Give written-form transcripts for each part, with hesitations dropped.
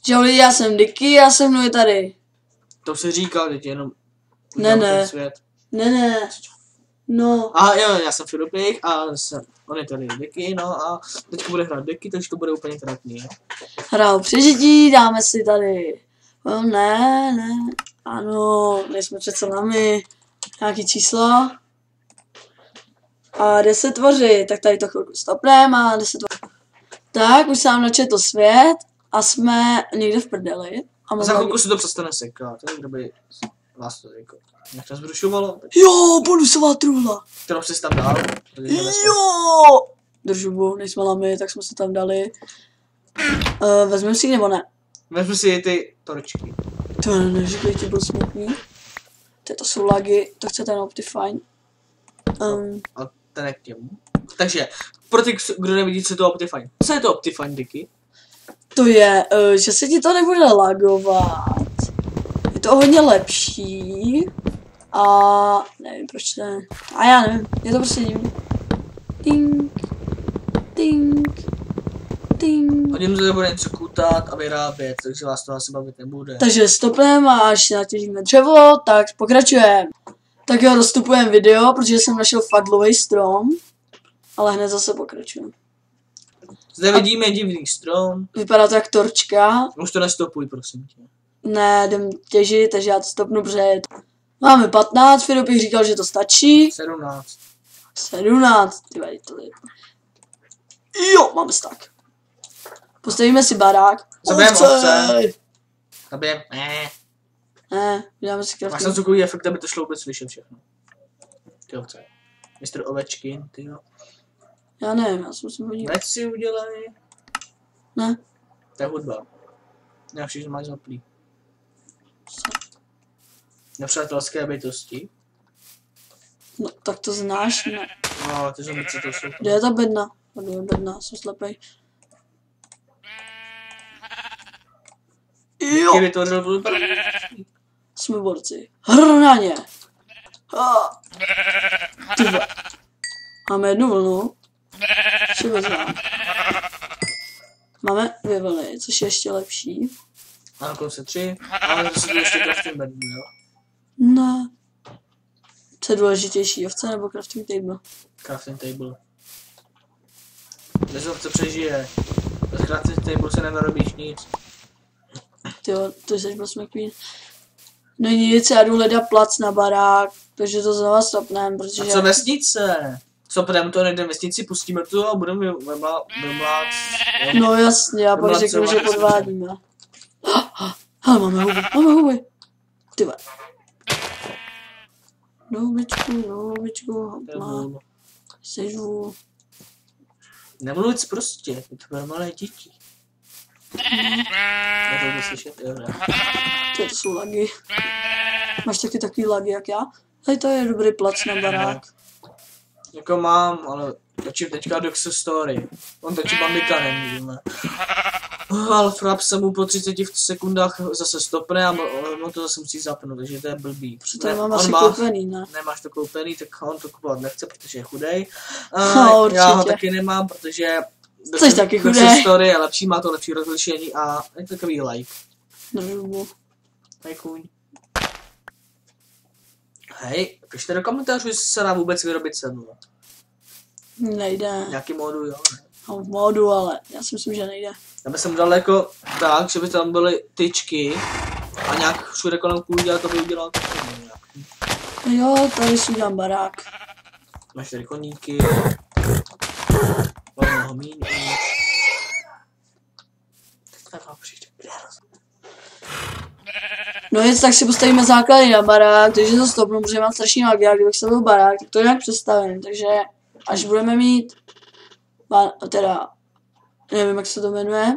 Čau lidi, já jsem Dicky a se mnou je tady. To se říkal, teď jenom... Ne. Svět. Ne. No. A jo, já jsem Filipik a on je tady Dicky, no a teďka bude hrát Dicky, takže to bude úplně trapný, jo. Hrál přežití, dáme si tady. No, ne. Ano, nejsme přece nami. Nějaký číslo. A 10 tvořit, tak tady to chvilku stopneme a 10 tvořit. Tak, už jsem načetl svět a jsme někde v prdeli. A Za chvilku se to přestane sekat, kdo by vás to řekl. Jak to zbrušovalo? Jo, bonusová truhla. Kterou jsi tam dal? Jo! Držubu, nejsme lamy, tak jsme se tam dali. Vezmeme si ji nebo ne? Vezmu si ty torčky. To neříkej, ti byl smutný. To jsou lagy, to chce ten Optifine. A ten je k těmu. Takže, pro ty, kdo nevidí, co je to Optifine. Co je to Optifine, Dicky? To je, že se ti to nebude lagovat. Je to hodně lepší. A nevím proč ne. A já nevím, je to prostě divný. Tink. Hodně to bude něco kutat a vyrábět, takže vás to asi bavit nebude. Takže stopneme a až natěžíme dřevo, tak pokračujeme. Tak jo, rozstupujeme video, protože jsem našel fakt dlouhý strom. Ale hned zase pokračujeme. Zde vidíme divný strom. Vypadá to jak torčka. Už to nestopuj, prosím tě. Ne, jdem těžit, takže já to stopnu, protože máme 15, Filip bych říkal, že to stačí. 17. 17, tyhle, to je. Jo, máme stack. Postavíme si barák. Zabijeme ovce. Zabijeme, Ne, uděláme si Máš crafting. tam zvukový efekt, aby to šlo vůbec slyšet všechno. Ty ovce. Mistr Ovečkin, ty jo. Já nevím, já jsem si podíval. Veď si udělej. Ne. To je hudba. Já všichni máš zaplý. Nepřátelské bytosti. No, tak to znáš, ne. No, ale ty zombici to jsou. Kde je ta bedna? Kde je bedna, jsem slepej. Jo, Ty vytvořil budu jsme borci. Hr na ně. Tyhle. Máme jednu vlnu. Co vezmeme? Máme 2 vlny, což je ještě lepší. A na konci 3. Ale zase to ještě crafting bednu, jo. Ne. Co je důležitější, ovce nebo crafting table? Crafting table. Bez ovce přežije. Bez crafting table se nevyrobíš nic. Tyjo, to jsi byl smekvín. Není nic, já jdu hledat plac na barák, takže to znova stopneme, protože... A co vesnice? Co půjdeme to někde vesnici, pustíme to a budeme vymlát. No jasně, já pak řeknu, že podvádíme. Hele, máme huby. Tyhle. Do hubičku, hopla. Sežu. Nemluvic prostě, je to pro malé děti. Já to budu slyšet, jo, ne? To jsou lagy. Máš taky takový lagy jak já? Tady to je dobrý plac na barák. Jako mám, ale točím teďka Doxo Story. On točí Bambika, nevím. Ale Frap se mu po 30 sekundách zase stopne a on to zase musí zapnout, takže to je blbý. To mám asi koupený, ne? Nemáš to koupený, tak on to kupovat nechce, protože je chudej. No, já ho taky nemám, protože jsi taky chudej. Doxo Story je lepší, má to lepší rozlišení a je to takový like. Držu. Hej, kůň. Hej, pište do komentářů, jestli se dá vůbec vyrobit sedlo. Nejde. Nějaký módu, jo. Mám v módu, ale já si myslím, že nejde. Já bych jsem dal jako tak, že by tam byly tyčky a nějak všude kolem kůl dělat, to by udělal to nějak. Jo, tady si udělám barák. Máš tady koníky. Homíny. Tak vám přijde. No nic, tak si postavíme základy na barák, takže to stopnu, protože mám strašný magie, a kdybych stavil barák, tak to nějak představím, takže až budeme mít, teda, nevím jak se to jmenuje,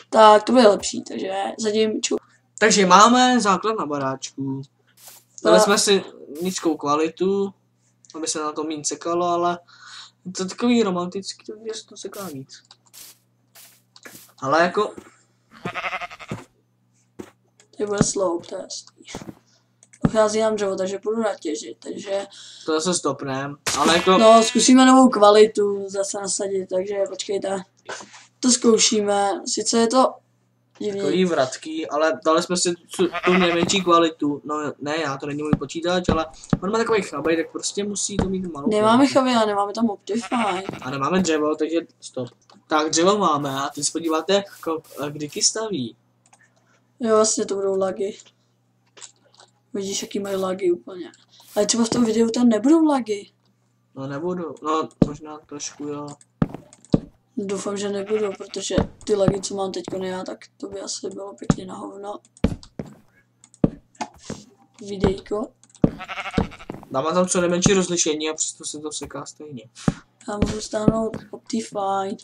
tak to bude lepší, takže zatím ču. Takže máme základ na baráčku. Dali jsme si nízkou kvalitu, aby se na to méně sekalo, ale to je takový romantický, takže se to seká víc. Ale jako... To bude slow test. Dochází nám dřevo, takže půjdu natěžit, takže... To zase stopnem, ale jako... No, zkusíme novou kvalitu zase nasadit, takže počkejte. To zkoušíme, sice je to Takový vratký, ale dali jsme si tu nejmenší kvalitu. No ne, já to není můj počítač, ale on má takový chabej, tak prostě musí to mít malou Nemáme kvalitu. chavy, ale nemáme tam Optifine. A nemáme dřevo, takže stop. Tak dřevo máme a teď se podíváte, kdy ti staví. Jo, vlastně to budou lagy. Vidíš, jaký mají lagy úplně. Ale třeba v tom videu tam nebudou lagy. No nebudu, no možná trošku jo. Doufám, že nebudou, protože ty lagy, co mám teď já, tak to by asi bylo pěkně na hovno. Videjko. Dáme tam co nejmenší rozlišení a přesto se to seká stejně. Já můžu stáhnout Optifine.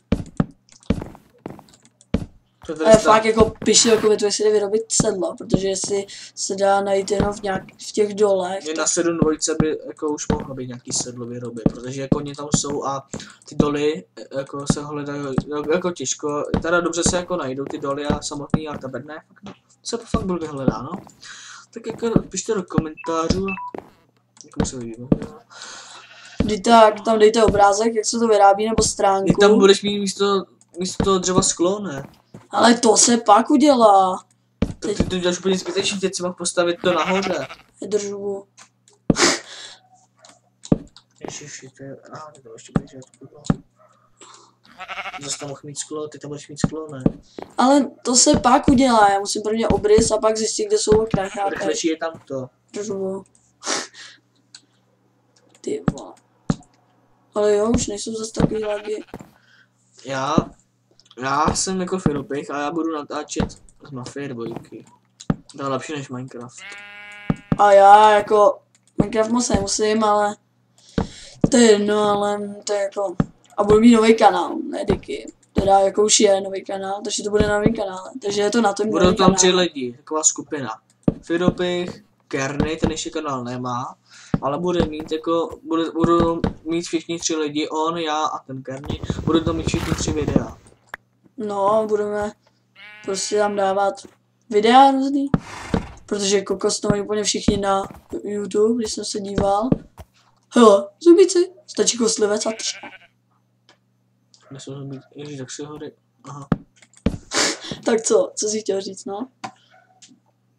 To Ale fakt jako pišilkovitu, jestli jde vyrobit sedlo, protože jestli se dá najít jenom v těch dolech. Mě na 7.2 by jako už mohlo být nějaký sedlo vyrobit, protože jako oni tam jsou a ty doly jako se hledají jako těžko, teda dobře se jako najdou ty doly a samotný a ta bedna se fakt byl vyhledá, no. Tak jako pište do komentářů a jak se vidíme. Tak tam dejte obrázek, jak se to vyrábí, nebo stránku. Ty tam budeš mít místo toho dřeva sklo, ne? Ale to se pak udělá. Tak ty děláš úplně zbytečný, teď si mohl postavit to nahoře. Držu. Ježiši, to je... Aha, ty to ještě budeš dělat. Zase tam mohl mít sklo, ty tam budeš mít sklo, ne? Ale to se pak udělá, já musím prvně obrys a pak zjistit, kde jsou okna. Rychlejší je tam to. Držu. Ty vole. Ale jo, už nejsou zase takový lagy. Já jsem jako Filipich a já budu natáčet z Mafie 2. To je lepší než Minecraft. A já jako Minecraft moc nemusím, ale to je jedno, ale to je jako... A budu mít nový kanál, ne Diky. Teda jako už je nový kanál, takže to bude na novém kanále. Takže je to na tom Budou tam 3 lidi, taková skupina. Filipich, Kerny, ten ještě kanál nemá, ale bude mít jako, budou mít všichni 3 lidi, on, já a ten Kerny, budou tam mít všichni 3 videa. No, budeme prostě tam dávat videa různý. Protože kokos to mají úplně všichni na YouTube, když jsem se díval. Hele, zubici, stačí koslivec a tř. Nesou zubit, ježiš, tak si hory, aha. Tak co jsi chtěl říct, no?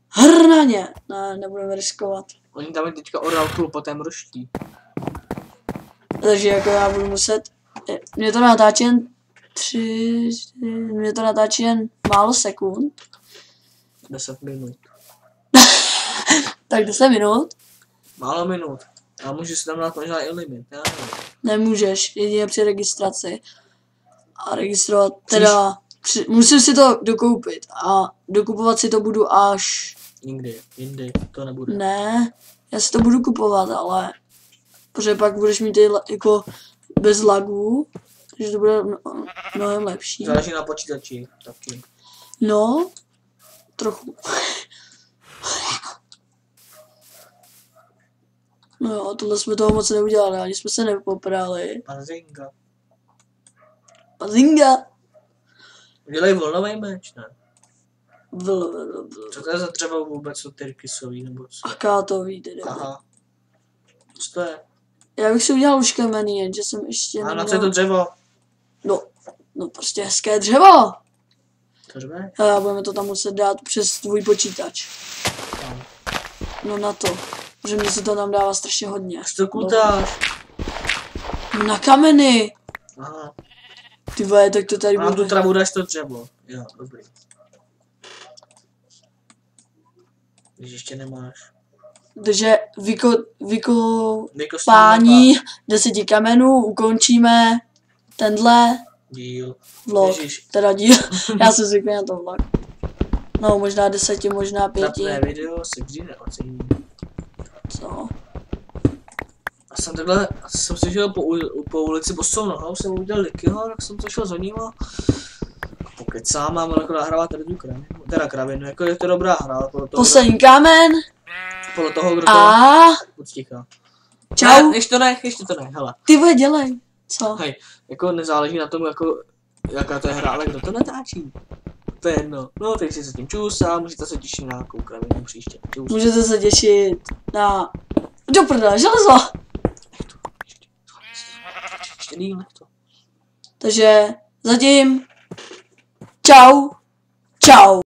Hrnaně! Ne, nebudeme riskovat. Oni tam je teďka oralkul po té mroští. Takže jako já budu muset, mě to natáčí jen mě to natáčí jen málo sekund. 10 minut. Tak 10 minut? Málo minut. A můžu si tam dát možná i limit, já nevím. Nemůžeš, jedině při registraci. A registrovat, teda, musím si to dokoupit. A dokupovat si to budu až... Nikdy, jindy, to nebude. Ne, já si to budu kupovat, ale... Protože pak budeš mít jako bez lagů, takže to bude mnohem lepší. Záleží na počítači, taky. No, trochu. No jo, tohle jsme toho moc neudělali, ani jsme se nepoprali. Pazinga. Pazinga! Udělej volnový meč, ne? Vl. Co to je za dřevo vůbec, jsou tyrkysový, nebo co? Akátový tedy. Aha. Co to je? Já bych si udělal už kamenný, jenže jsem ještě A na co je to dřevo? No prostě hezké dřevo! To řve? A budeme to tam muset dát přes tvůj počítač. Tam. No na to. Protože mě se to tam dává strašně hodně. Až to kutáš. No na kameny! Aha. Ty vole, tak to tady A na tu bude. travu dáš to dřevo. Jo, dobrý. Když ještě nemáš. Takže Vykostí pání 10 kamenů, ukončíme tenhle díl. vlog. Ježiš. Teda díl. Já jsem zvyklý na to vlog. No možná 10, možná 5. Zapné video se vždy neocení. Co? A jsem se šel po ulici bosou nohou, jsem udělal Likyho, tak jsem to šel za ním a pokecám, mám jako nahrávat tady tu kravinu, teda kravinu, jako je to dobrá hra, ale Poslední kámen. podle toho, kdo to... A Buď ticha. čau. Ne, ještě to ne, hele. Ty vole, dělej. Co? Hej, jako nezáleží na tom, jako, jaká to je hra, ale kdo to natáčí. To je jedno. No, teď si se tím čus a můžete se těšit na nějakou kravinu příště. Čus. Můžete se těšit na... Do prdele, železo. Ještě díl, nech to. Takže zatím čau. Čau.